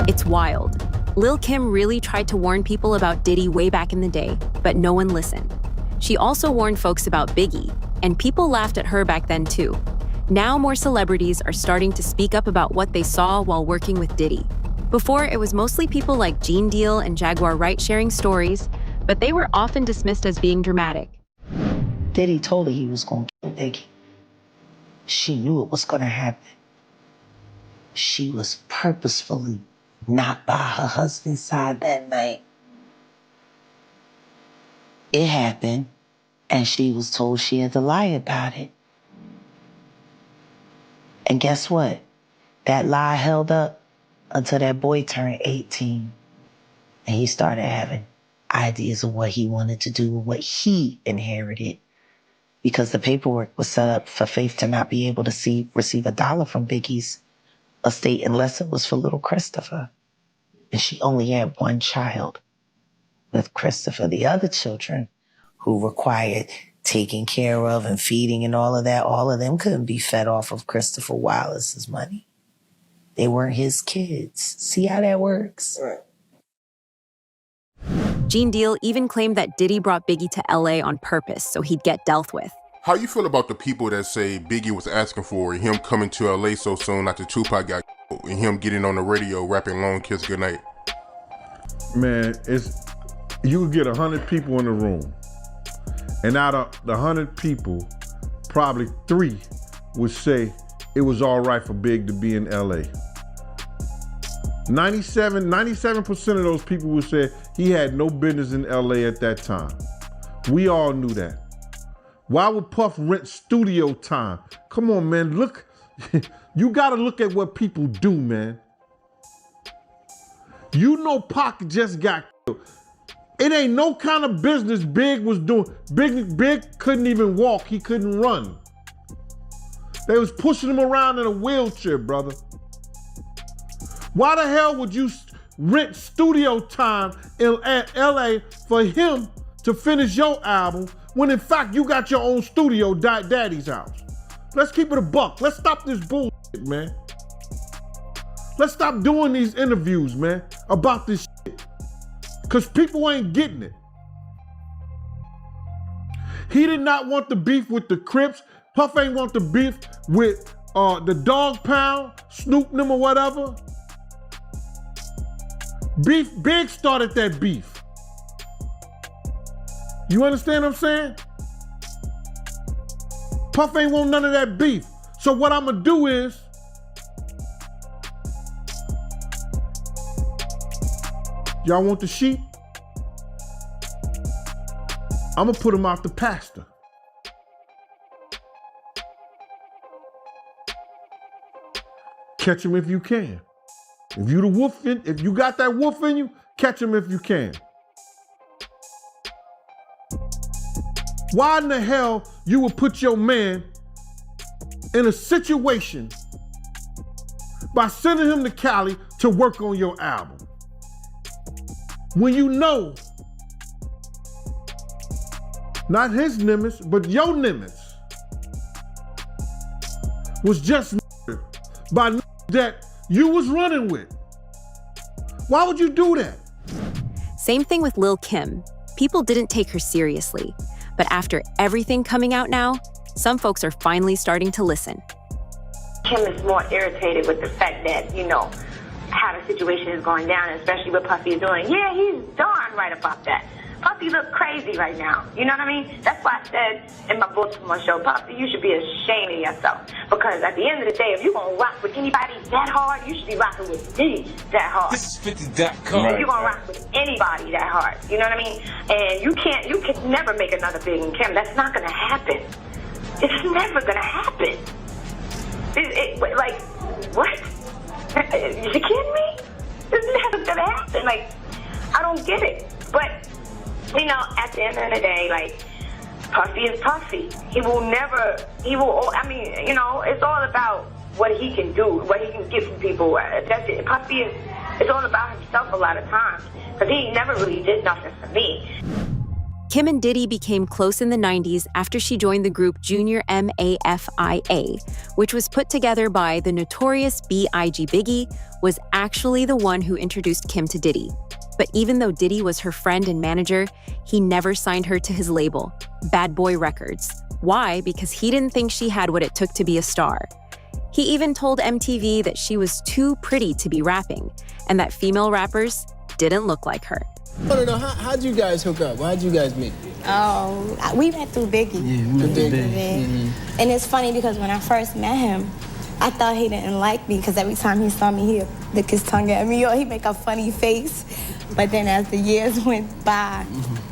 It's wild. Lil' Kim really tried to warn people about Diddy way back in the day, but no one listened. She also warned folks about Biggie, and people laughed at her back then too. Now more celebrities are starting to speak up about what they saw while working with Diddy. Before, it was mostly people like Gene Deal and Jaguar Wright sharing stories, but they were often dismissed as being dramatic. Diddy told her he was going to kill Biggie. She knew it was going to happen. She was purposefully not by her husband's side that night. It happened, and she was told she had to lie about it. And guess what? That lie held up until that boy turned 18. And he started having ideas of what he wanted to do, what he inherited. Because the paperwork was set up for Faith to not be able to receive $1 from Biggie's estate unless it was for little Christopher. And she only had one child with Christopher. The other children who required taking care of and feeding and all of that, all of them couldn't be fed off of Christopher Wallace's money. They weren't his kids. See how that works? Right. Gene Deal even claimed that Diddy brought Biggie to LA on purpose so he'd get dealt with. How you feel about the people that say Biggie was asking for him coming to LA so soon after Tupac got killed and him getting on the radio rapping Long Kiss Goodnight? Man, you would get 100 people in the room, and out of the 100 people, probably 3 would say it was all right for Big to be in LA. 97% of those people would say he had no business in LA at that time. We all knew that. Why would Puff rent studio time? Come on, man, look. You gotta look at what people do, man. You know Pac just got killed. It ain't no kind of business Big was doing. Big couldn't even walk, he couldn't run. They was pushing him around in a wheelchair, brother. Why the hell would you rent studio time at LA for him to finish your album when in fact you got your own studio, Daddy's house? Let's keep it a buck. Let's stop this bullshit, man. Let's stop doing these interviews, man, about this shit. Because people ain't getting it. He did not want the beef with the Crips. Puff ain't want the beef with the Dog Pound, Snoop them or whatever. Big started that beef. You understand what I'm saying? Puff ain't want none of that beef. So what I'm gonna do is, y'all want the sheep? I'm gonna put them out the pasture. Catch them if you can. If you got that wolf in you, catch them if you can. Why in the hell you would put your man in a situation by sending him to Cali to work on your album? When you know, not his Nimitz, but your Nimitz was just by that you was running with. Why would you do that? Same thing with Lil' Kim. People didn't take her seriously. But after everything coming out now, some folks are finally starting to listen. Kim is more irritated with the fact that, how the situation is going down, especially what Puffy is doing. Yeah, he's darn right about that. Puffy look crazy right now. You know what I mean? That's why I said in my Baltimore show, Puffy, you should be ashamed of yourself. Because at the end of the day, if you're going to rock with anybody that hard, you should be rocking with Diddy that hard. This is 50.com. If you're going to rock with anybody that hard, you know what I mean? And you can never make another Big and Kim. That's not going to happen. It's never going to happen. Like, what? You kidding me? It's never going to happen. Like, I don't get it. But at the end of the day, Puffy is Puffy. It's all about what he can do, what he can get from people. That's it. Puffy it's all about himself a lot of times, because he never really did nothing for me. Kim and Diddy became close in the 90s after she joined the group Junior MAFIA, which was put together by the notorious B.I.G. Biggie, was actually the one who introduced Kim to Diddy. But even though Diddy was her friend and manager, he never signed her to his label, Bad Boy Records. Why? Because he didn't think she had what it took to be a star. He even told MTV that she was too pretty to be rapping, and that female rappers didn't look like her. I want to know, how'd you guys hook up? How'd you guys meet? We met through Biggie. Yeah, we met through Biggie. Mm-hmm. And it's funny because when I first met him, I thought he didn't like me because every time he saw me, he'd lick his tongue at me or he'd make a funny face. But then as the years went by,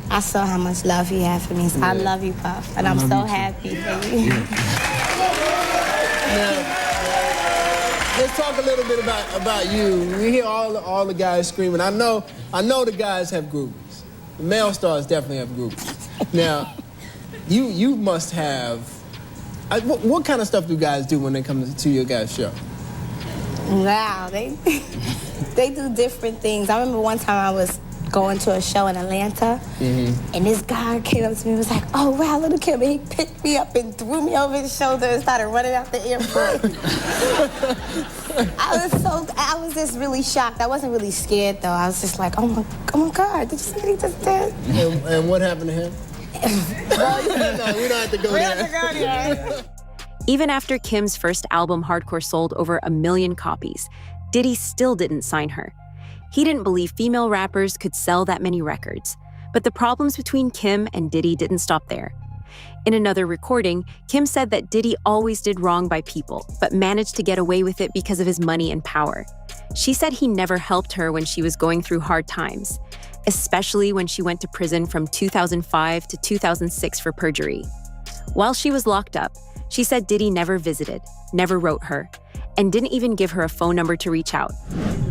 I saw how much love he had for me. So I love you, Puff, and I'm so happy for you. Now, let's talk a little bit about you. We hear all the guys screaming. I know the guys have groupies. The male stars definitely have groupies. Now, you must have. What kind of stuff do guys do when they come to your guys' show? Wow, they do different things. I remember one time I was going to a show in Atlanta, and this guy came up to me and was like, "Oh, wow, little Kim." And he picked me up and threw me over his shoulder and started running out the airport. I was just really shocked. I wasn't really scared, though. I was just like, oh my God, did you see what he just did? And what happened to him? Well, no, we don't have to go there. Even after Kim's first album, Hardcore, sold over 1 million copies, Diddy still didn't sign her. He didn't believe female rappers could sell that many records. But the problems between Kim and Diddy didn't stop there. In another recording, Kim said that Diddy always did wrong by people, but managed to get away with it because of his money and power. She said he never helped her when she was going through hard times, especially when she went to prison from 2005 to 2006 for perjury. While she was locked up, she said Diddy never visited, never wrote her, and didn't even give her a phone number to reach out.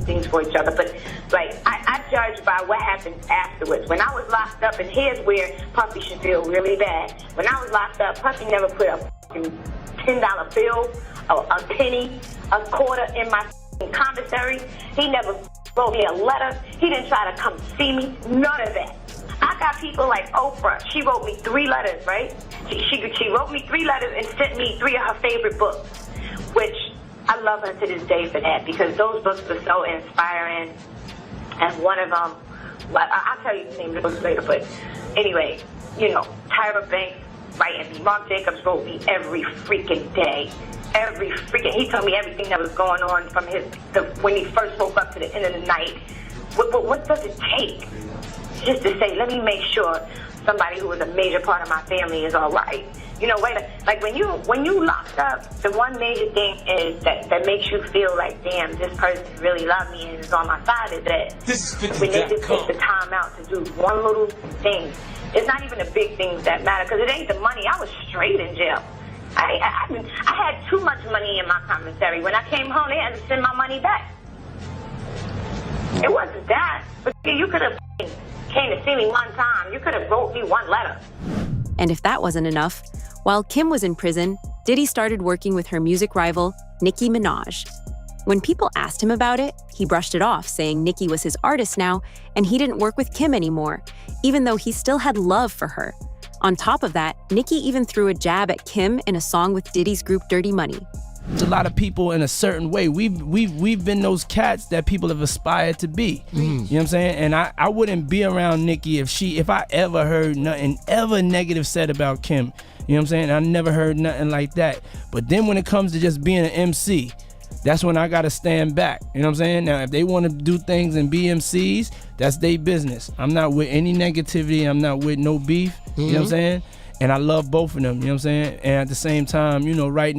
Things for each other, but like I judge by what happens afterwards. When I was locked up, and here's where Puffy should feel really bad. When I was locked up, Puffy never put a $10 bill, a penny, a quarter in my commissary. He never wrote me a letter. He didn't try to come see me. None of that. I got people like Oprah. She wrote me 3 letters, right? She wrote me 3 letters and sent me 3 of her favorite books, which I love her to this day for that, because those books were so inspiring. And one of them, well, I'll tell you the name of the books later, but anyway, Tyra Banks writing me. Mark Jacobs wrote me every freaking day. He told me everything that was going on from when he first woke up to the end of the night. What does it take just to say, let me make sure somebody who was a major part of my family is all right? Like when you locked up, the one major thing is that makes you feel like, damn, this person really loved me and is on my side, is that when they just take the time out to do one little thing. It's not even the big things that matter, because it ain't the money. I was straight in jail. I had too much money in my commissary. When I came home, they had to send my money back. It wasn't that, but you could have came to see me one time. You could have wrote me 1 letter. And if that wasn't enough, while Kim was in prison, Diddy started working with her music rival, Nicki Minaj. When people asked him about it, he brushed it off, saying Nicki was his artist now, and he didn't work with Kim anymore, even though he still had love for her. On top of that, Nicki even threw a jab at Kim in a song with Diddy's group Dirty Money. A lot of people in a certain way, we've been those cats that people have aspired to be. You know what I'm saying? And I wouldn't be around Nicki if I ever heard nothing ever negative said about Kim. You know what I'm saying? I never heard nothing like that. But then when it comes to just being an MC, that's when I gotta stand back. You know what I'm saying? Now, if they want to do things and be MCs, that's their business. I'm not with any negativity. I'm not with no beef. You know what I'm saying? And I love both of them. You know what I'm saying? And at the same time, right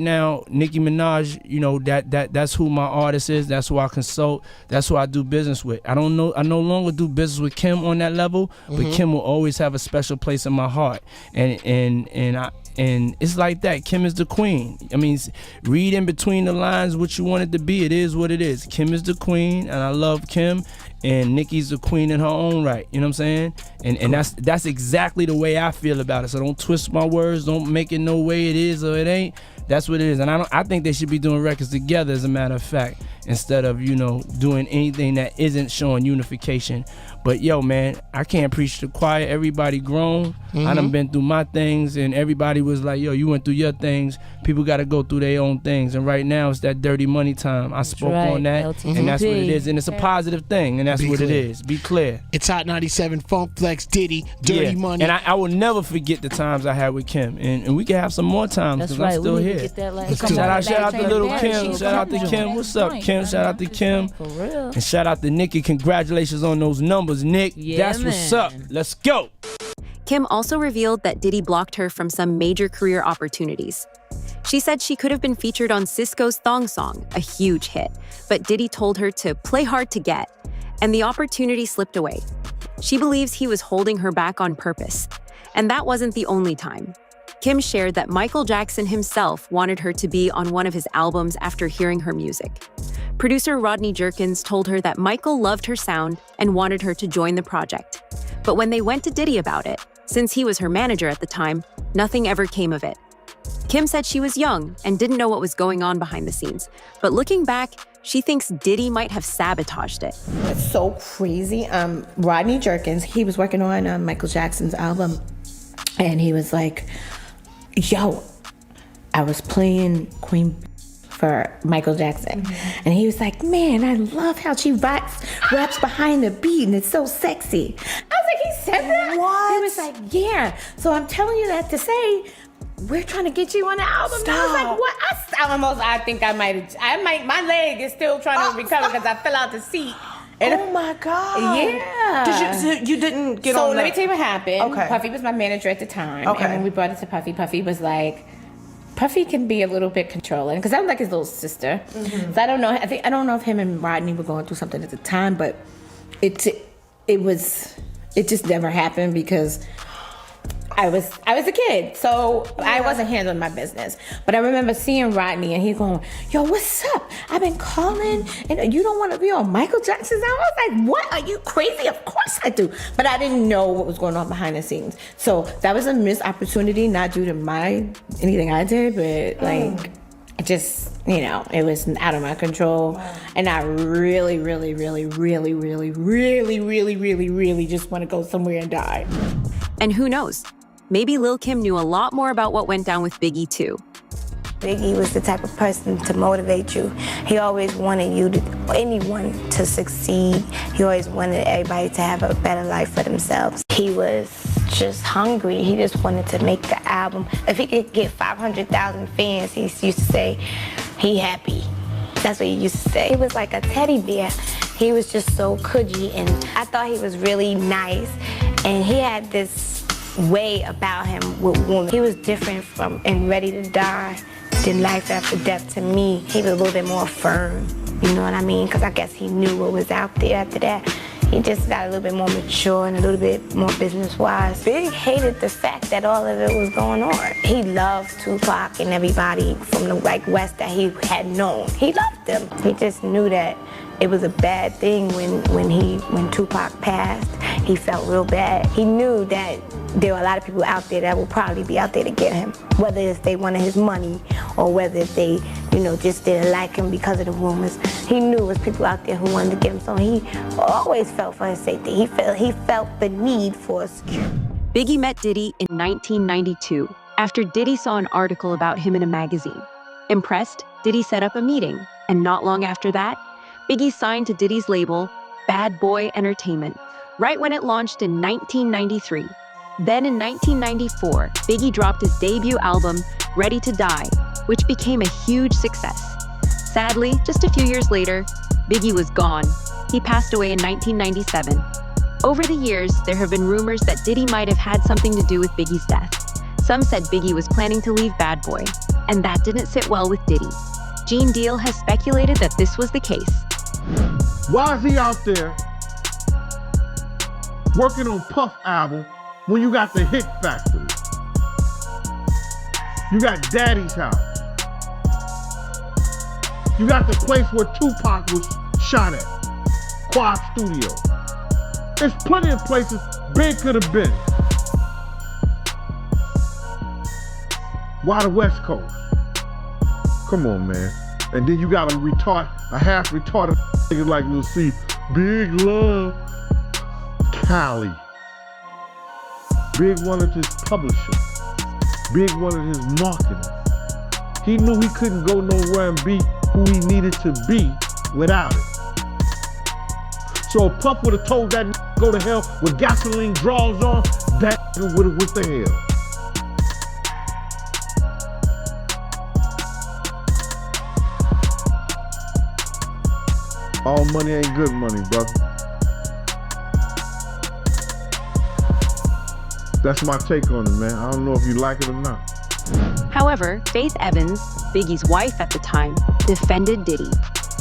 now, Nicki Minaj, that's who my artist is. That's who I consult. That's who I do business with. I no longer do business with Kim on that level, but Kim will always have a special place in my heart. And it's like that. Kim is the queen. I mean, read in between the lines what you want it to be. It is what it is. Kim is the queen, and I love Kim. And Nicki's the queen in her own right. You know what I'm saying? And that's exactly the way I feel about it. So don't twist my words. Don't make it no way it is or it ain't. That's what it is. And I think they should be doing records together, as a matter of fact. instead of, you know, doing anything that isn't showing unification. But yo, man, I can't preach to the choir. Everybody grown. I done been through my things, and everybody was like, yo, you went through your things. People got to go through their own things. And right now, it's that dirty money time. I spoke on that, and that's what it is. And it's a positive thing, and that's what it is. Be clear. It's Hot 97, Funk Flex, Diddy, Dirty Money. And I will never forget the times I had with Kim. And we can have some more times because I'm still here. Shout out to little Kim. Shout out to Kim. What's up, Kim? Shout out to Kim. For real. And shout out to Nikki. Congratulations on those numbers, Nick. That's what's up. Let's go. Kim also revealed that Diddy blocked her from some major career opportunities. She said she could have been featured on Sisqó's Thong Song, a huge hit, but Diddy told her to play hard to get, and the opportunity slipped away. She believes he was holding her back on purpose, and that wasn't the only time. Kim shared that Michael Jackson himself wanted her to be on one of his albums after hearing her music. Producer Rodney Jerkins told her that Michael loved her sound and wanted her to join the project. But when they went to Diddy about it, since he was her manager at the time, nothing ever came of it. Kim said she was young and didn't know what was going on behind the scenes. But looking back, she thinks Diddy might have sabotaged it. It's so crazy. Rodney Jerkins, he was working on Michael Jackson's album, and he was like, yo, I was playing Queen for Michael Jackson. And he was like, man, I love how she raps behind the beat and it's so sexy. I was like, he said that? What? He was like, yeah. So I'm telling you that to say, we're trying to get you on the album. Stop. I was like, what? I think my leg is still trying to recover because I fell out the seat. And oh my God. Yeah. You didn't get on So let me tell you what happened. Okay. Puffy was my manager at the time. Okay. And when we brought it to Puffy, Puffy was like, Puffy can be a little bit controlling because I'm like his little sister. So I don't know. I don't know if him and Rodney were going through something at the time, but it just never happened because I was a kid, so I wasn't handling my business. But I remember seeing Rodney and he going, yo, what's up? I've been calling and you don't want to be on Michael Jackson's album? I was like, what? Are you crazy? Of course I do. But I didn't know what was going on behind the scenes. So that was a missed opportunity, not due to anything I did, but like, it just, it was out of my control. And I really, really, really, really, really, really, really, really, really just want to go somewhere and die. And who knows? Maybe Lil' Kim knew a lot more about what went down with Biggie, too. Biggie was the type of person to motivate you. He always wanted anyone to succeed. He always wanted everybody to have a better life for themselves. He was just hungry. He just wanted to make the album. If he could get 500,000 fans, he used to say, he happy. That's what he used to say. He was like a teddy bear. He was just so cudgy, and I thought he was really nice. And he had this way about him with women. He was different from and Ready to Die than Life After Death to me. He was a little bit more firm, you know what I mean? Because I guess he knew what was out there after that. He just got a little bit more mature and a little bit more business-wise. Big hated the fact that all of it was going on. He loved Tupac and everybody from the West that he had known. He loved them. He just knew that it was a bad thing when Tupac passed. He felt real bad. He knew that there were a lot of people out there that would probably be out there to get him, whether it's they wanted his money or whether they, just didn't like him because of the rumors. He knew it was people out there who wanted to get him, so he always felt for his safety. He felt the need for security. Biggie met Diddy in 1992 after Diddy saw an article about him in a magazine. Impressed, Diddy set up a meeting, and not long after that, Biggie signed to Diddy's label, Bad Boy Entertainment, right when it launched in 1993. Then in 1994, Biggie dropped his debut album, Ready to Die, which became a huge success. Sadly, just a few years later, Biggie was gone. He passed away in 1997. Over the years, there have been rumors that Diddy might have had something to do with Biggie's death. Some said Biggie was planning to leave Bad Boy, and that didn't sit well with Diddy. Gene Deal has speculated that this was the case. Why is he out there working on Puff album when you got the Hit Factory? You got Daddy's House. You got the place where Tupac was shot at, Quad Studio. There's plenty of places Big could have been. Why the West Coast? Come on, man. And then you got a half retarded nigga like you'll see Big Love. Cali. Big wanted his publishing. Big wanted his marketing. He knew he couldn't go nowhere and be who he needed to be without it. So if Puff would have told that nigga go to hell with gasoline draws on, that nigga would have went to hell. All money ain't good money, brother. That's my take on it, man. I don't know if you like it or not. However, Faith Evans, Biggie's wife at the time, defended Diddy.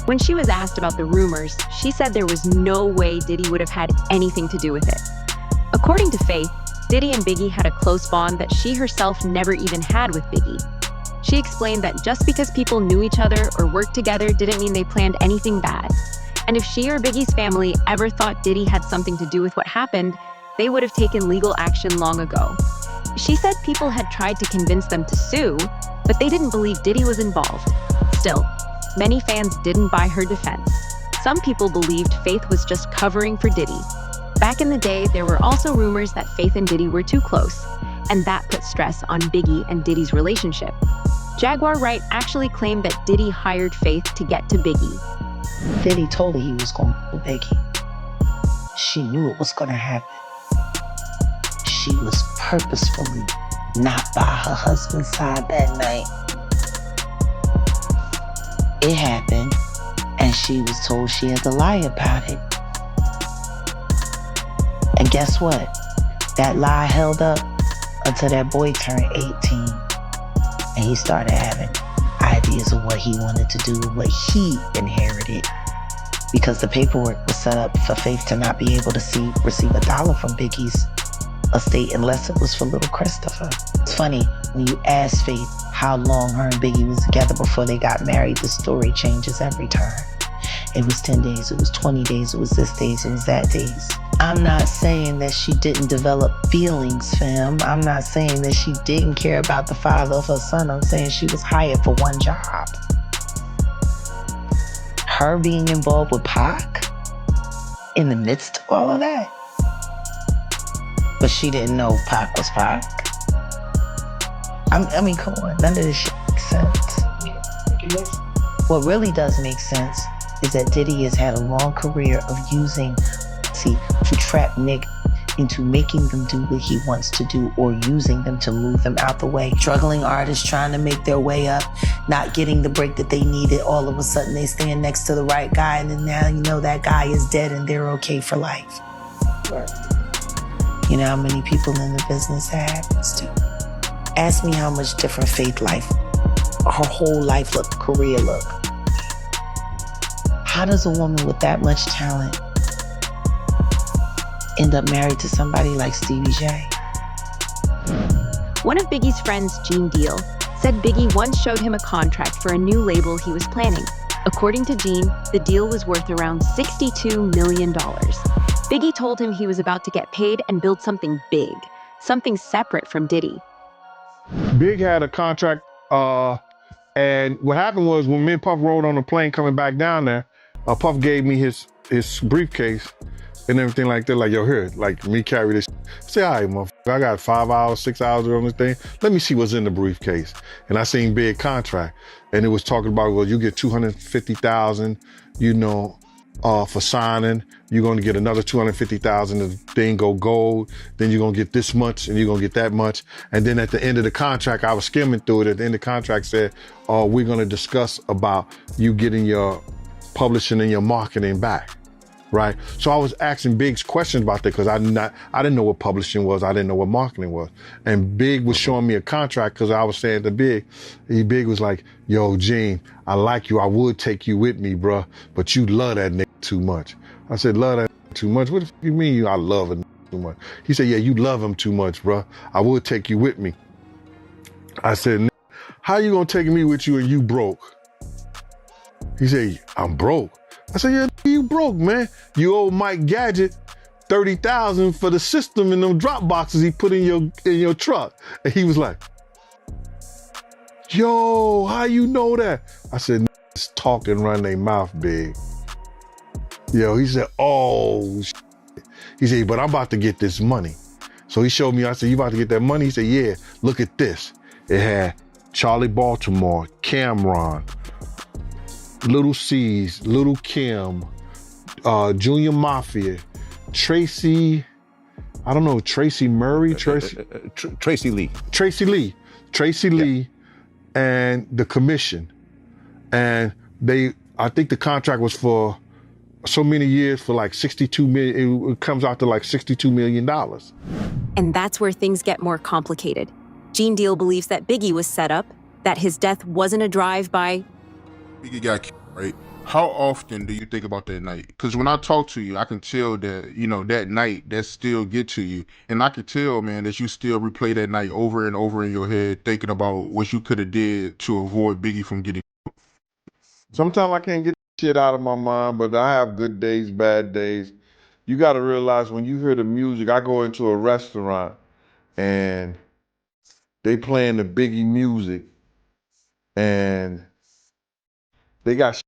When she was asked about the rumors, she said there was no way Diddy would have had anything to do with it. According to Faith, Diddy and Biggie had a close bond that she herself never even had with Biggie. She explained that just because people knew each other or worked together didn't mean they planned anything bad. And if she or Biggie's family ever thought Diddy had something to do with what happened, they would have taken legal action long ago. She said people had tried to convince them to sue, but they didn't believe Diddy was involved. Still, many fans didn't buy her defense. Some people believed Faith was just covering for Diddy. Back in the day, there were also rumors that Faith and Diddy were too close, and that put stress on Biggie and Diddy's relationship. Jaguar Wright actually claimed that Diddy hired Faith to get to Biggie. Diddy told her he was going to Biggie. She knew it was going to happen. She was purposefully not by her husband's side that night. It happened, and she was told she had to lie about it. And guess what? That lie held up until that boy turned 18, and he started having ideas of what he wanted to do, what he inherited, because the paperwork was set up for Faith to not be able to receive $1 from Biggie's estate unless it was for little Christopher. It's funny, when you ask Faith how long her and Biggie was together before they got married, the story changes every time. It was 10 days, it was 20 days, it was this days, it was that days. I'm not saying that she didn't develop feelings for him. I'm not saying that she didn't care about the father of her son. I'm saying she was hired for one job. Her being involved with Pac in the midst of all of that. But she didn't know Pac was Pac. I mean, come on, none of this shit makes sense. What really does make sense is that Diddy has had a long career of using, to trap niggas into making them do what he wants to do or using them to move them out the way. Struggling artists trying to make their way up, not getting the break that they needed. All of a sudden they stand next to the right guy, and then now you know that guy is dead and they're okay for life. Right. You know how many people in the business that happens to? Ask me how much different Faith life, her whole life look, career look. How does a woman with that much talent end up married to somebody like Stevie J? One of Biggie's friends, Gene Deal, said Biggie once showed him a contract for a new label he was planning. According to Gene, the deal was worth around $62 million. Biggie told him he was about to get paid and build something big, something separate from Diddy. Big had a contract, and what happened was when me and Puff rode on the plane coming back down there, Puff gave me his briefcase and everything like that. Like, yo, here, like, me carry this. I say, all right, motherfucker, I got 5 hours, 6 hours on this thing. Let me see what's in the briefcase. And I seen Big contract, and it was talking about, well, you get $250,000, you know, for signing. You're gonna get another $250,000 if the thing go gold. Then you're gonna get this much, and you're gonna get that much. And then at the end of the contract, I was skimming through it. At the end of the contract said, we're gonna discuss about you getting your publishing and your marketing back, right? So I was asking Big's questions about that because I didn't know what publishing was. I didn't know what marketing was. And Big was showing me a contract because I was saying to Big, Big was like, yo, Gene, I like you. I would take you with me, bruh, but you love that nigga too much. I said, love that nigga too much? What the fuck you mean I love a nigga too much? He said, yeah, you love him too much, bruh. I would take you with me. I said, how you gonna take me with you and you broke? He said, I'm broke. I said, yeah, you broke, man. You owe Mike Gadget $30,000 for the system and them drop boxes he put in your truck. And he was like, yo, how you know that? I said, talk and run their mouth big. Yo, he said, oh, shit. He said, but I'm about to get this money. So he showed me, I said, you about to get that money? He said, yeah, look at this. It had Charlie Baltimore, Cameron, Little C's, Little Kim, Junior Mafia, Tracy, I don't know, Tracy Murray? Tracy Lee. Tracy Lee and the commission. And I think the contract was for so many years for like 62 million, it comes out to like $62 million. And that's where things get more complicated. Gene Deal believes that Biggie was set up, that his death wasn't a drive-by. Biggie got killed, right? How often do you think about that night? Because when I talk to you, I can tell that, that night, that still get to you. And I can tell, man, that you still replay that night over and over in your head, thinking about what you could have did to avoid Biggie from getting killed. Sometimes I can't get shit out of my mind, but I have good days, bad days. You got to realize when you hear the music, I go into a restaurant and they playing the Biggie music and they got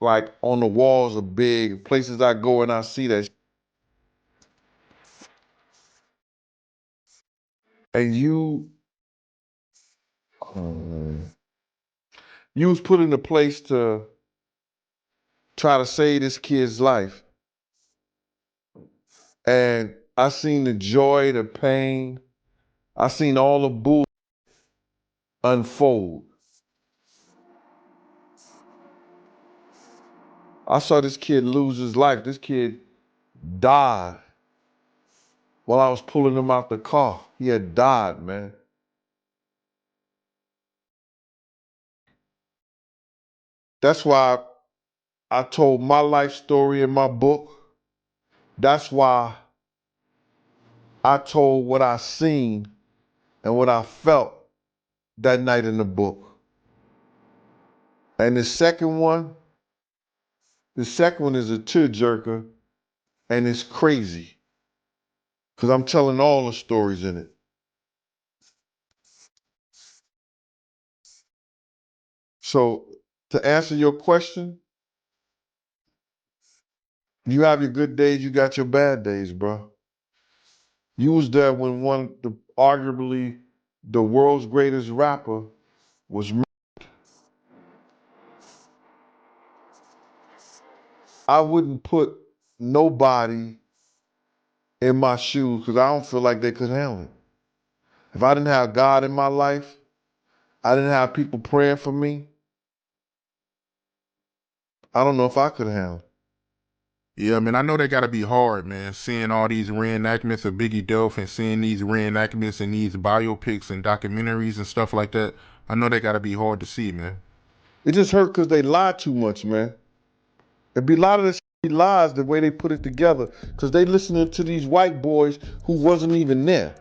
like on the walls of big places I go and I see that. And you was put in a place to try to save this kid's life. And I seen the joy, the pain. I seen all the bull unfold. I saw this kid lose his life. This kid died while I was pulling him out the car. He had died, man. That's why I told my life story in my book. That's why I told what I seen and what I felt that night in the book. And the second one is a tearjerker, and it's crazy. Because I'm telling all the stories in it. So to answer your question, you have your good days, you got your bad days, bro. You was there when arguably the world's greatest rapper was murdered. I wouldn't put nobody in my shoes because I don't feel like they could handle it. If I didn't have God in my life, I didn't have people praying for me, I don't know if I could handle it. Yeah, man, I know that gotta be hard, man, seeing all these reenactments of Biggie death and seeing these reenactments and these biopics and documentaries and stuff like that. I know that gotta be hard to see, man. It just hurt because they lie too much, man. It'd be a lot of this lies the way they put it together because they listening to these white boys who wasn't even there.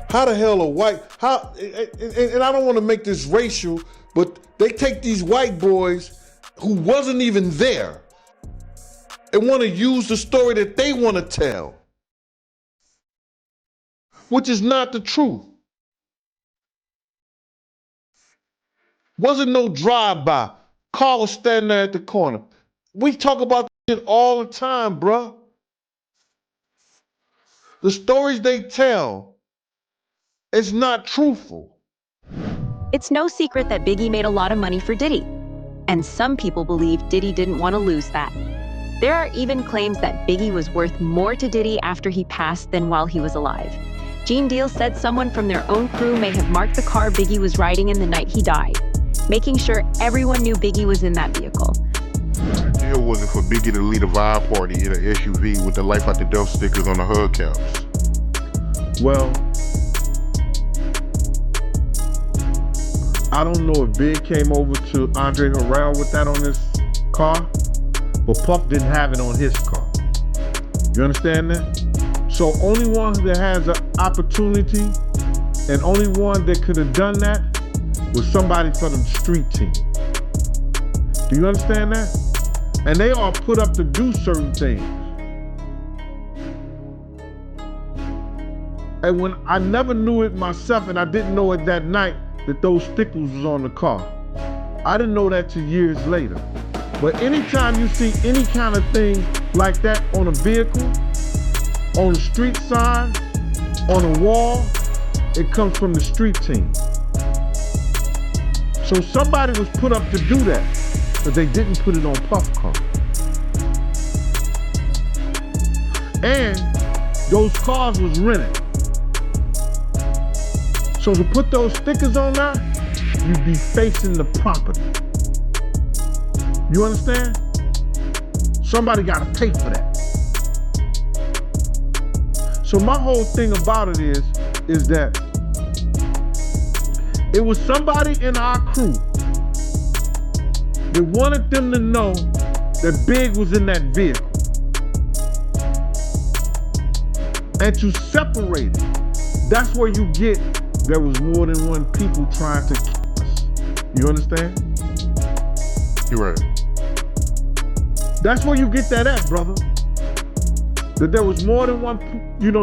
How the hell and I don't want to make this racial, but they take these white boys who wasn't even there and want to use the story that they want to tell, which is not the truth. Wasn't no drive-by. Car was standing there at the corner. We talk about this shit all the time, bruh. The stories they tell, it's not truthful. It's no secret that Biggie made a lot of money for Diddy. And some people believe Diddy didn't want to lose that. There are even claims that Biggie was worth more to Diddy after he passed than while he was alive. Gene Deal said someone from their own crew may have marked the car Biggie was riding in the night he died, making sure everyone knew Biggie was in that vehicle. The deal wasn't for Biggie to lead a vibe party in an SUV with the Life After Death stickers on the hubcaps. Well, I don't know if Big came over to Andre Harrell with that on his car, but Puff didn't have it on his car. You understand that? So only one that has an opportunity and only one that could have done that was somebody from the street team. Do you understand that? And they are put up to do certain things. And when I never knew it myself and I didn't know it that night, that those stickers was on the car. I didn't know that till years later. But anytime you see any kind of thing like that on a vehicle, on a street sign, on a wall, it comes from the street team. So somebody was put up to do that, but they didn't put it on Puff car. And those cars was rented. So to put those stickers on there, you'd be facing the property. You understand? Somebody gotta pay for that. So my whole thing about it is that it was somebody in our crew that wanted them to know that Big was in that vehicle. And to separate it, that's where you get there was more than one people trying to kill us. You understand? You're right. That's where you get that at, brother. That there was more than one,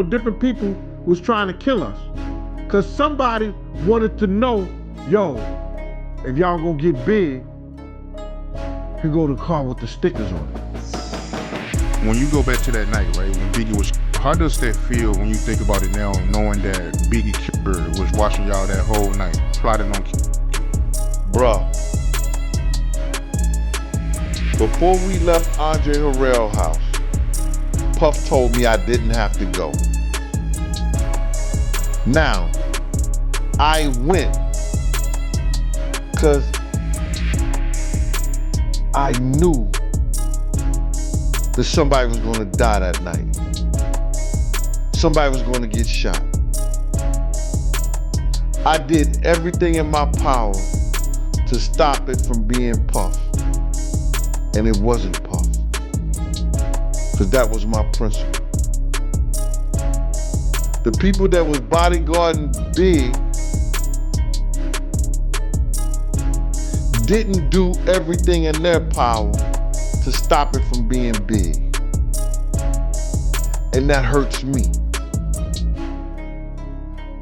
different people was trying to kill us. Cause somebody wanted to know, yo, if y'all gonna get big, here go the car with the stickers on it. When you go back to that night, right, when Biggie was, how does that feel when you think about it now, knowing that Biggie Killer was watching y'all that whole night, plotting on Bruh, before we left Andre Harrell's house, Puff told me I didn't have to go. Now, I went because I knew that somebody was going to die that night. Somebody was going to get shot. I did everything in my power to stop it from being Puff. And it wasn't Puff. Because that was my principle. The people that was bodyguarding Big didn't do everything in their power to stop it from being big. And that hurts me.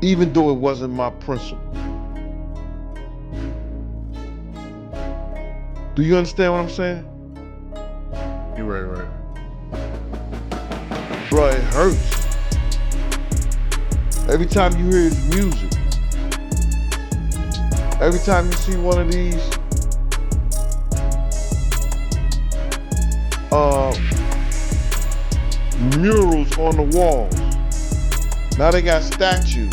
Even though it wasn't my principle. Do you understand what I'm saying? You're right. Bro, it hurts. Every time you hear his music, every time you see one of these murals on the walls, now they got statues.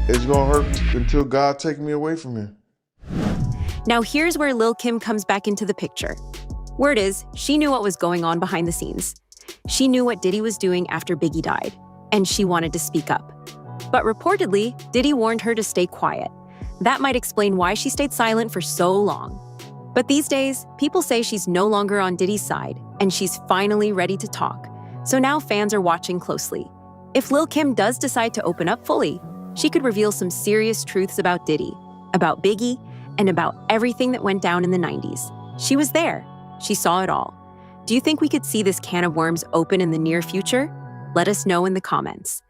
It's gonna hurt until God takes me away from here. Now here's where Lil' Kim comes back into the picture. Word is, she knew what was going on behind the scenes. She knew what Diddy was doing after Biggie died, and she wanted to speak up. But reportedly, Diddy warned her to stay quiet. That might explain why she stayed silent for so long. But these days, people say she's no longer on Diddy's side, and she's finally ready to talk. So now fans are watching closely. If Lil' Kim does decide to open up fully, she could reveal some serious truths about Diddy, about Biggie, and about everything that went down in the 90s. She was there. She saw it all. Do you think we could see this can of worms open in the near future? Let us know in the comments.